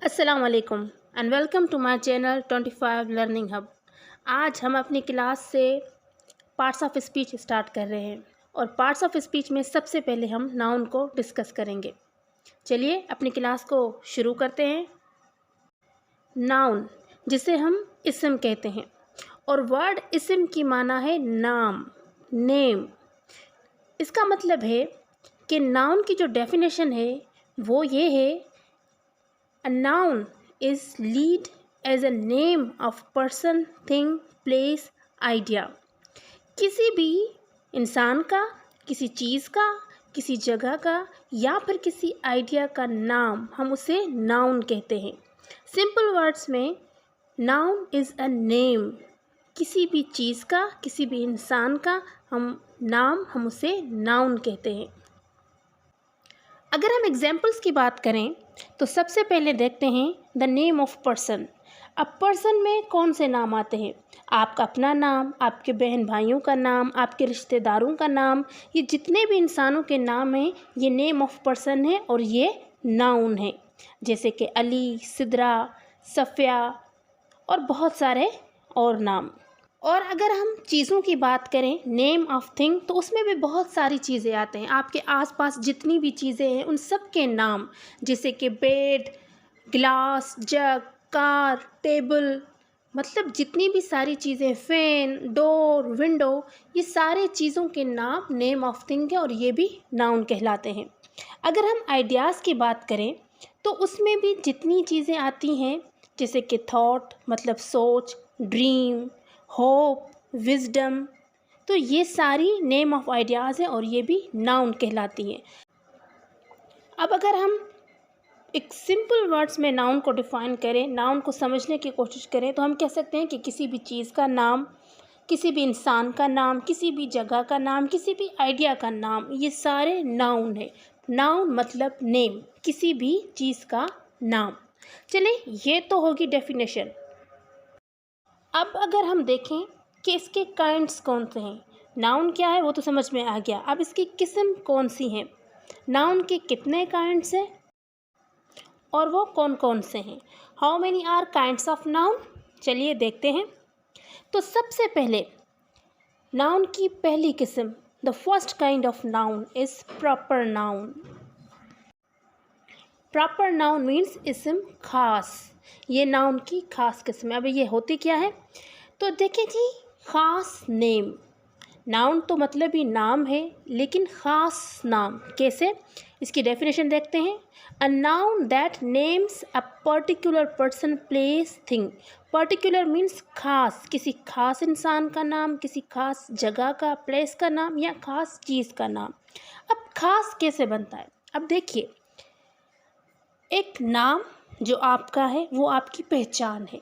अस्सलाम वालेकुम and welcome to my channel 25 learning hub. आज हम अपनी क्लास से पार्ट्स ऑफ स्पीच स्टार्ट कर रहे हैं और पार्ट्स ऑफ स्पीच में सबसे पहले हम नाउन को डिस्कस करेंगे। चलिए अपनी क्लास को शुरू करते हैं। नाउन जिसे हम इस्म कहते हैं और वर्ड इस्म की माना है नाम, नेम। इसका मतलब है कि नाउन की जो डेफिनेशन है वो ये है, a noun is lead as a name of person, thing, place, idea। किसी भी इंसान का, किसी चीज़ का, किसी जगह का या फिर किसी आइडिया का नाम हम उसे नाउन कहते हैं। सिंपल वर्ड्स में नाउन इज़ अ नेम, किसी भी चीज़ का, किसी भी इंसान का हम उसे नाउन कहते हैं। अगर हम एग्जाम्पल्स की बात करें तो सबसे पहले देखते हैं द नेम ऑफ पर्सन। अब पर्सन में कौन से नाम आते हैं? आपका अपना नाम, आपके बहन भाइयों का नाम, आपके रिश्तेदारों का नाम, ये जितने भी इंसानों के नाम हैं ये नेम ऑफ पर्सन है और ये नाउन है। जैसे कि अली, सिद्रा, सफ़िया और बहुत सारे और नाम। और अगर हम चीज़ों की बात करें, नेम ऑफ थिंग, तो उसमें भी बहुत सारी चीज़ें आते हैं। आपके आसपास जितनी भी चीज़ें हैं उन सब के नाम, जैसे कि बेड, ग्लास, जग, कार, टेबल, मतलब जितनी भी सारी चीज़ें, फ़ैन, डोर, विंडो, ये सारे चीज़ों के नाम नेम ऑफ थिंग है और ये भी नाउन कहलाते हैं। अगर हम आइडियाज़ की बात करें तो उसमें भी जितनी चीज़ें आती हैं, जैसे कि थॉट मतलब सोच, ड्रीम, होप, विजडम, तो ये सारी नेम ऑफ आइडियाज़ हैं और ये भी नाउन कहलाती हैं। अब अगर हम एक सिंपल वर्ड्स में नाउन को डिफ़ाइन करें, नाउन को समझने की कोशिश करें, तो हम कह सकते हैं कि किसी भी चीज़ का नाम, किसी भी इंसान का नाम, किसी भी जगह का नाम, किसी भी आइडिया का नाम, ये सारे नाउन है। नाउन मतलब नेम, किसी भी चीज़ का नाम। चलिए ये तो होगी डेफिनेशन। अब अगर हम देखें कि इसके काइंड्स कौन से हैं, नाउन क्या है वो तो समझ में आ गया। अब इसकी किस्म कौन सी हैं, नाउन के कितने काइंड्स हैं और वो कौन कौन से हैं, how many are kinds of noun, चलिए देखते हैं। तो सबसे पहले नाउन की पहली किस्म, the first kind of noun is proper noun. Proper noun means इस्म खास, ये नाउन की खास किस्म है। अब ये होती क्या है, तो देखिए जी, ख़ास नेम। नाउन तो मतलब ही नाम है, लेकिन ख़ास नाम कैसे, इसकी डेफिनेशन देखते हैं। A noun that names a particular person, place, thing. Particular means खास, किसी खास इंसान का नाम, किसी खास जगह का, प्लेस का नाम या खास चीज़ का नाम। अब खास कैसे बनता है, अब देखिए, एक नाम जो आपका है वो आपकी पहचान है।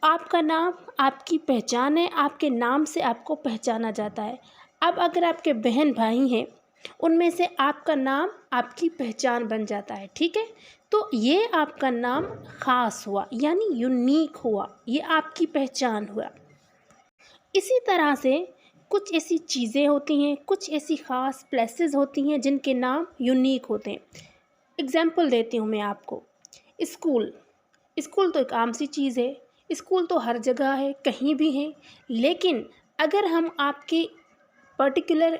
आपका नाम आपकी पहचान है, आपके नाम से आपको पहचाना जाता है। अब अगर आपके बहन भाई हैं, उनमें से आपका नाम आपकी पहचान बन जाता है, ठीक है। तो ये आपका नाम ख़ास हुआ, यानी यूनिक हुआ, ये आपकी पहचान हुआ। इसी तरह से कुछ ऐसी चीज़ें होती हैं, कुछ ऐसी ख़ास प्लेसेस होती हैं जिनके नाम यूनिक होते हैं। एग्ज़ाम्पल देती हूँ मैं आपको। स्कूल, स्कूल तो एक आम सी चीज़ है, स्कूल तो हर जगह है, कहीं भी है। लेकिन अगर हम आपके पर्टिकुलर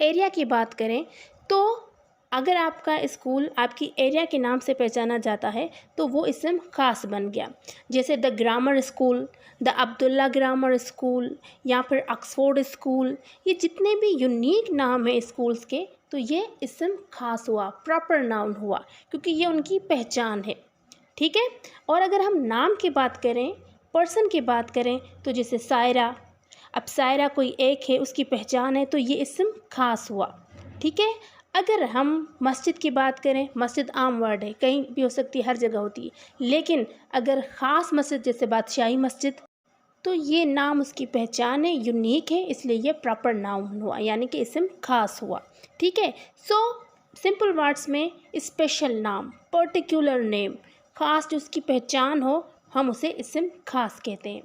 एरिया की बात करें, तो अगर आपका स्कूल आपकी एरिया के नाम से पहचाना जाता है तो वो इसम ख़ास बन गया। जैसे the grammar school, the Abdullah grammar school या फिर ऑक्सफोर्ड स्कूल, ये जितने भी यूनिक नाम हैं स्कूल्स के, तो ये इसम ख़ास हुआ, प्रॉपर नाउन हुआ, क्योंकि ये उनकी पहचान है, ठीक है। और अगर हम नाम की बात करें, पर्सन की बात करें, तो जैसे सायरा, अब सायरा कोई एक है, उसकी पहचान है, तो ये इसम ख़ास हुआ, ठीक है। अगर हम मस्जिद की बात करें, मस्जिद आम वर्ड है, कहीं भी हो सकती है, हर जगह होती है, लेकिन अगर ख़ास मस्जिद जैसे बादशाही मस्जिद, तो ये नाम उसकी पहचान है, यूनिक है, इसलिए ये प्रॉपर नाउन हुआ, यानी कि इसम ख़ास हुआ, ठीक है। सो सिंपल वर्ड्स में स्पेशल नाम, पर्टिकुलर नेम, ख़ास जो उसकी पहचान हो, हम उसे इसम ख़ास कहते हैं,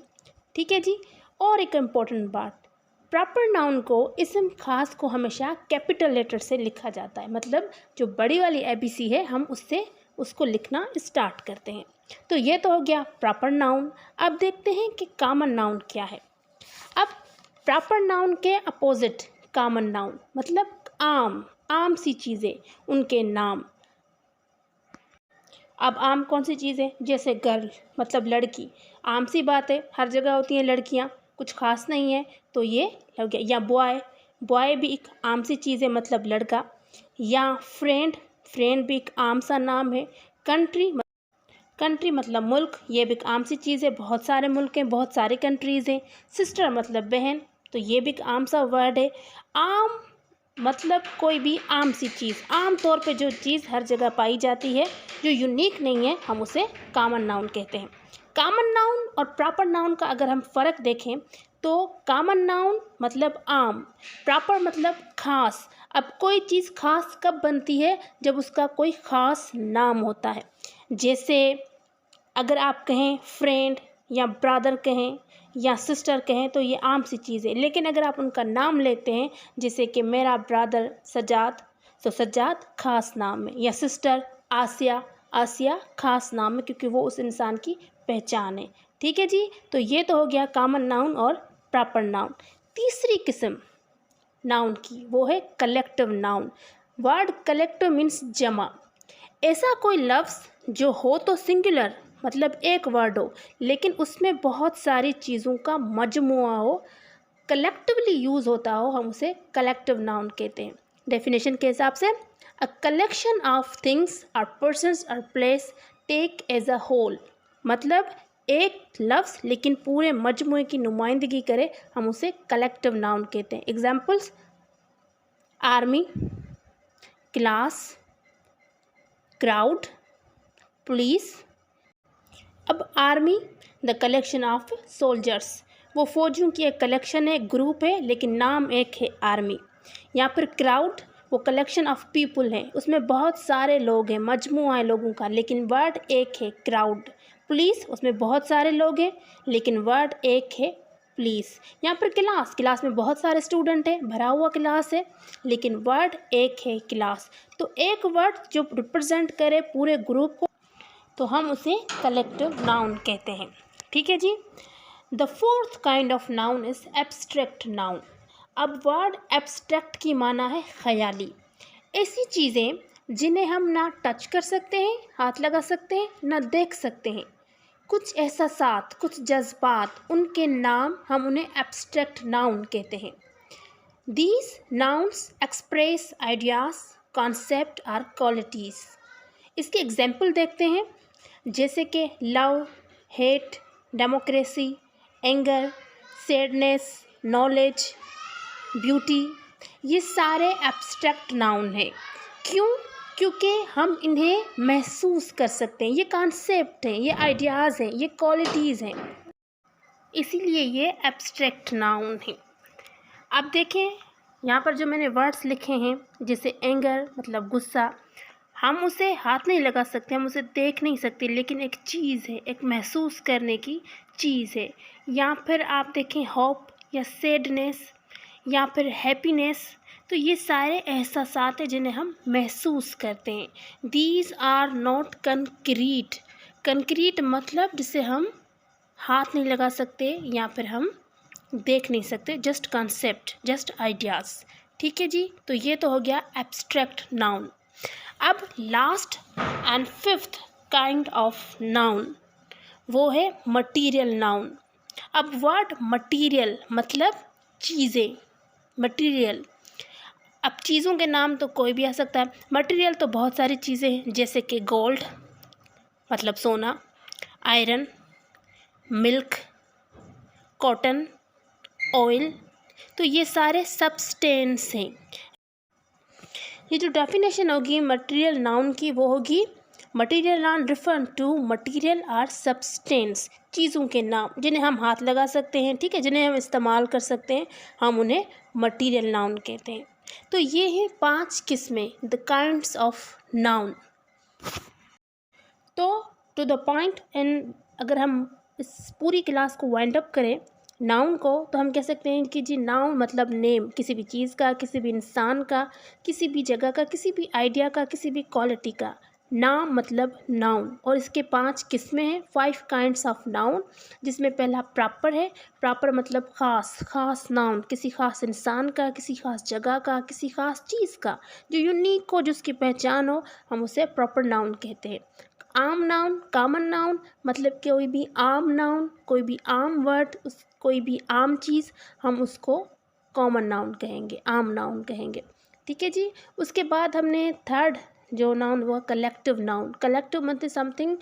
ठीक है जी। और एक इम्पॉर्टेंट बात, प्रॉपर नाउन को, इसम ख़ास को हमेशा कैपिटल लेटर से लिखा जाता है, मतलब जो बड़ी वाली ABC है हम उससे उसको लिखना स्टार्ट करते हैं। तो ये तो हो गया प्रॉपर नाउन। अब देखते हैं कि कॉमन नाउन क्या है। अब प्रॉपर नाउन के अपोजिट कॉमन नाउन मतलब आम सी चीज़ें, उनके नाम। अब आम कौन सी चीज़ है? जैसे गर्ल मतलब लड़की, आम सी बात है, हर जगह होती हैं लड़कियां, कुछ खास नहीं है, तो ये हो गया। या बॉय भी एक आम सी चीज़ है मतलब लड़का। या फ्रेंड भी एक आम सा नाम है। कंट्री मतलब मुल्क, ये भी एक आम सी चीज़ है, बहुत सारे मुल्क हैं, बहुत सारी कंट्रीज़ हैं। सिस्टर मतलब बहन, तो ये भी एक आम सा वर्ड है। आम मतलब कोई भी आम सी चीज़, आम तौर पे जो चीज़ हर जगह पाई जाती है, जो यूनिक नहीं है, हम उसे कॉमन नाउन कहते हैं। कॉमन नाउन और प्रॉपर नाउन का अगर हम फ़र्क देखें तो कॉमन नाउन मतलब आम, प्रॉपर मतलब खास। अब कोई चीज़ खास कब बनती है? जब उसका कोई ख़ास नाम होता है। जैसे अगर आप कहें फ्रेंड या ब्रदर कहें या सिस्टर कहें तो ये आम सी चीज़ है, लेकिन अगर आप उनका नाम लेते हैं जैसे कि मेरा ब्रदर सज्जाद, तो सज्जाद खास नाम है। या सिस्टर आसिया खास नाम है, क्योंकि वो उस इंसान की पहचान है। ठीक है जी, तो ये तो हो गया कॉमन नाउन और प्रॉपर नाउन। तीसरी किस्म नाउन की वो है collective noun. Word collective means जमा। ऐसा कोई लफ्ज़ जो हो तो सिंगुलर मतलब एक वर्ड हो, लेकिन उसमें बहुत सारी चीज़ों का मजमुआ हो, कलेक्टिवली यूज़ होता हो, हम उसे कलेक्टिव नाउन कहते हैं। डेफिनेशन के हिसाब से अ कलेक्शन ऑफ थिंग्स और पर्सन्स और place take as a whole, मतलब एक लफ्ज़ लेकिन पूरे मजमुए की नुमाइंदगी करे, हम उसे कलेक्टिव नाउन कहते हैं। Examples army, class, crowd, police. अब army the collection of soldiers, वो फौजियों की एक कलेक्शन है, ग्रुप है, लेकिन नाम एक है आर्मी। या फिर क्राउड वो कलेक्शन ऑफ पीपल है, उसमें बहुत सारे लोग हैं, मजमुआ है लोगों का, लेकिन वर्ड एक है क्राउड। पुलिस उसमें बहुत सारे लोग हैं, लेकिन वर्ड एक है पुलिस। यहाँ पर क्लास में बहुत सारे स्टूडेंट हैं, भरा हुआ क्लास है, लेकिन वर्ड एक है क्लास। तो एक वर्ड जो रिप्रेजेंट करे पूरे ग्रुप को, तो हम उसे कलेक्टिव नाउन कहते हैं। ठीक है जी। The fourth kind of noun is abstract noun. अब वर्ड एब्स्ट्रैक्ट की माना है ख्याली, ऐसी चीज़ें जिन्हें हम ना टच कर सकते हैं, हाथ लगा सकते हैं, ना देख सकते हैं। कुछ एहसासात, कुछ जज्बात, उनके नाम, हम उन्हें एब्स्ट्रैक्ट नाउन कहते हैं। These nouns express ideas, concept और क्वालिटीज़। इसके एग्जाम्पल देखते हैं, जैसे कि love, hate, democracy, anger, sadness, knowledge, beauty. ये सारे एब्स्ट्रैक्ट नाउन हैं। क्यों? क्योंकि हम इन्हें महसूस कर सकते हैं, ये कॉन्सेप्ट हैं, ये आइडियाज़ हैं, ये क्वालिटीज़ हैं, इसीलिए ये एब्स्ट्रैक्ट नाउन हैं। अब देखें यहाँ पर जो मैंने वर्ड्स लिखे हैं, जैसे एंगर मतलब गुस्सा, हम उसे हाथ नहीं लगा सकते, हम उसे देख नहीं सकते, लेकिन एक चीज़ है, एक महसूस करने की चीज़ है। या फिर आप देखें होप या सैडनेस या फिर हैप्पीनेस, तो ये सारे एहसासात हैं जिन्हें हम महसूस करते हैं। These are not concrete. Concrete मतलब जिसे हम हाथ नहीं लगा सकते या फिर हम देख नहीं सकते, जस्ट कॉन्सेप्ट, जस्ट आइडियाज़। ठीक है जी, तो ये तो हो गया एब्स्ट्रैक्ट नाउन। अब last and fifth kind of noun वो है मटीरियल नाउन। अब वर्ड मटीरियल मतलब चीज़ें, मटीरियल। अब चीज़ों के नाम तो कोई भी आ सकता है। मटीरियल तो बहुत सारी चीज़ें हैं, जैसे कि गोल्ड मतलब सोना, आयरन, मिल्क, कॉटन, ऑयल, तो ये सारे सब्सटेंस हैं। ये जो डेफिनेशन होगी मटेरियल नाउन की वो होगी, material noun refer to material or substance, चीज़ों के नाम जिन्हें हम हाथ लगा सकते हैं, ठीक है, जिन्हें हम इस्तेमाल कर सकते हैं, हम उन्हें मटेरियल नाउन कहते हैं। तो ये हैं 5 किस्में, द काइंड्स ऑफ नाउन। तो टू द पॉइंट, एंड अगर हम इस पूरी क्लास को वाइंड अप करें नाउन को, तो हम कह सकते हैं कि जी नाउन मतलब नेम, किसी भी चीज़ का, किसी भी इंसान का, किसी भी जगह का, किसी भी आइडिया का, किसी भी क्वालिटी का नाम मतलब नाउन, और इसके 5 किस्में हैं, 5 काइंड्स ऑफ नाउन, जिसमें पहला प्रॉपर है। प्रॉपर मतलब खास नाउन, किसी खास इंसान का, किसी खास जगह का, किसी खास चीज़ का, जो यूनिक हो, जिसकी पहचान हो, हम उसे प्रॉपर नाउन कहते हैं। आम नाउन, कॉमन नाउन मतलब कोई भी आम नाउन, कोई भी आम वर्ड, कोई भी आम चीज़, हम उसको कॉमन नाउन कहेंगे, आम नाउन कहेंगे। ठीक है जी। उसके बाद हमने थर्ड जो नाउन हुआ कलेक्टिव नाउन। कलेक्टिव मतलब समथिंग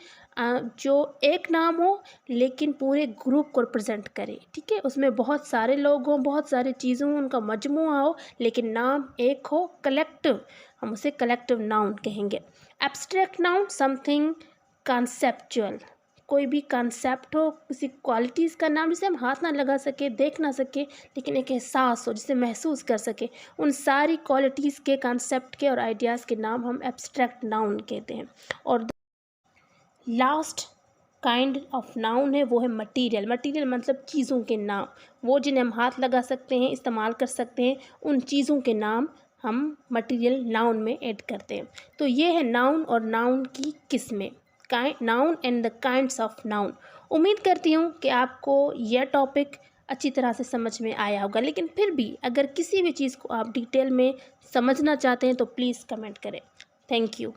जो एक नाम हो लेकिन पूरे ग्रुप को रिप्रेजेंट करे। ठीक है, उसमें बहुत सारे लोग हों, बहुत सारी चीज़ें हों, उनका मजमुआ हो, लेकिन नाम एक हो, कलेक्टिव, हम उसे कलेक्टिव नाउन कहेंगे। एब्स्ट्रैक्ट नाउन समथिंग कॉन्सेप्चुअल, कोई भी कॉन्सेप्ट हो, किसी क्वालिटीज़ का नाम, जिसे हम हाथ ना लगा सके, देख ना सके, लेकिन एक एहसास हो, जिसे महसूस कर सके, उन सारी क्वालिटीज़ के, कॉन्सेप्ट के और आइडियाज़ के नाम हम एब्स्ट्रैक्ट नाउन कहते हैं। और लास्ट काइंड ऑफ नाउन है वो है मटीरियल। मटीरियल मतलब चीज़ों के नाम, वो जिन्हें हम हाथ लगा सकते हैं, इस्तेमाल कर सकते हैं, उन चीज़ों के नाम हम मटीरियल नाउन में ऐड करते हैं। तो ये है नाउन और नाउन की किस्में, noun and the kinds of noun. उम्मीद करती हूँ कि आपको यह टॉपिक अच्छी तरह से समझ में आया होगा, लेकिन फिर भी अगर किसी भी चीज़ को आप डिटेल में समझना चाहते हैं तो प्लीज़ कमेंट करें। Thank you.